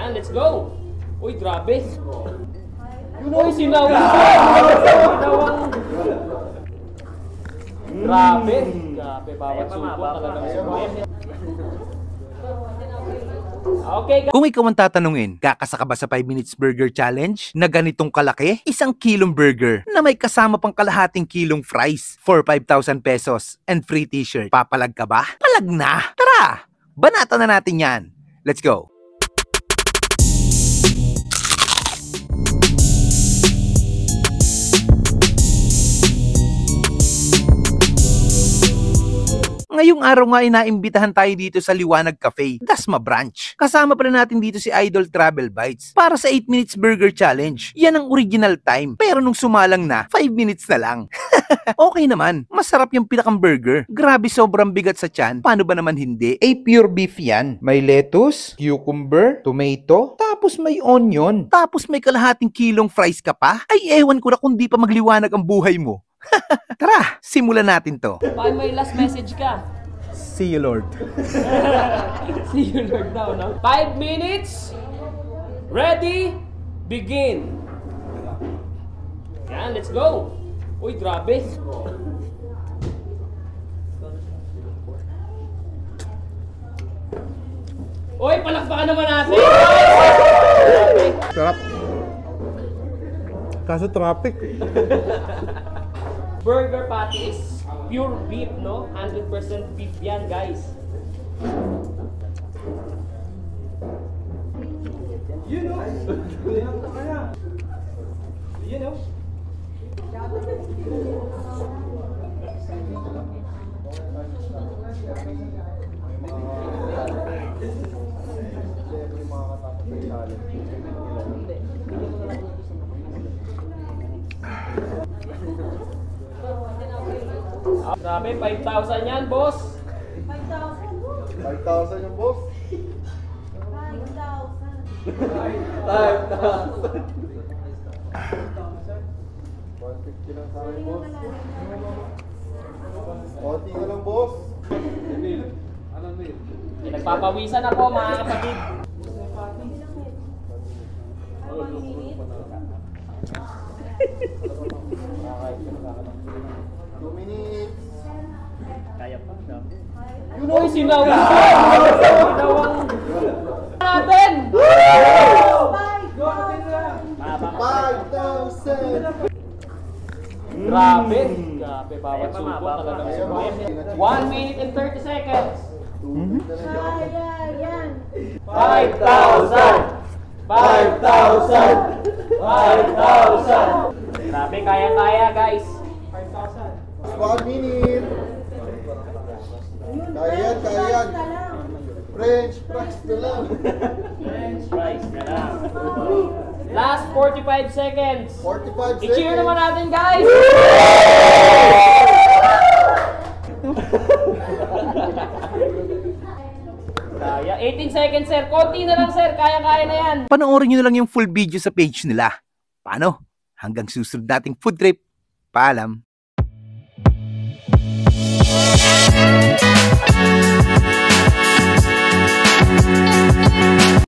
Yan, let's go! Uy, grabe! Uy, sinawang! Grabe! Grabe, bawat suko talagang suko. Okay, Kung ikaw ang tatanungin, kakasa ka ba sa 5 minutes burger challenge na ganitong kalaki? 1 kilong burger na may kasama pang kalahating kilong fries for 5,000 pesos and free t-shirt. Papalag ka ba? Palag na! Tara! Banatan na natin yan! Let's go! Ngayong araw nga inaimbitahan tayo dito sa Liwanag Cafe, Dasma Branch. Kasama pala natin dito si Idol Travel Bites para sa 8 minutes burger challenge. Yan ang original time, pero nung sumalang na, 5 minutes na lang. Okay naman, masarap yung pinakang burger. Grabe, sobrang bigat sa tiyan. Paano ba naman hindi? Pure beef yan. May lettuce, cucumber, tomato, tapos may onion, tapos may kalahating kilong fries ka pa. Ay, ewan ko na kung di pa magliwanag ang buhay mo. Tara, simulan natin to. baka may last message ka. See you, Lord. See you, Lord, daw, no? 5 minutes. Ready? Begin. Yan, let's go. Uy, grabe. Uy, palakpakan naman natin. Sarap. Kaso traffic. Burger patty is pure beef, no? 100% beef yan, guys. You know? You know? Grabe, 5,000 yan, boss. 5,000 yung boss. 5,000. 150 lang sa akin, boss. Konti ka lang, boss. Emil, ano Emil? Nagpapawisan ako, mga kapatid. Kaya pa, no? Uy, sinawang! Sinawang! Natin! 5,000! Grabe! Grabe, bawat suko talagang suko. 1 minute and 30 seconds! 5,000! 5,000! 5,000! Grabe, kaya-kaya, guys. 1 minute. Kaya yan. French fries na lang. French fries na lang. Last 45 seconds. 45 seconds. I-cheer naman natin, guys! Kaya, 18 seconds, sir. Konti na lang, sir. Kaya-kaya na yan. Panoorin nyo na lang yung full video sa page nila. Paano? Hanggang susunod nating food trip. Paalam.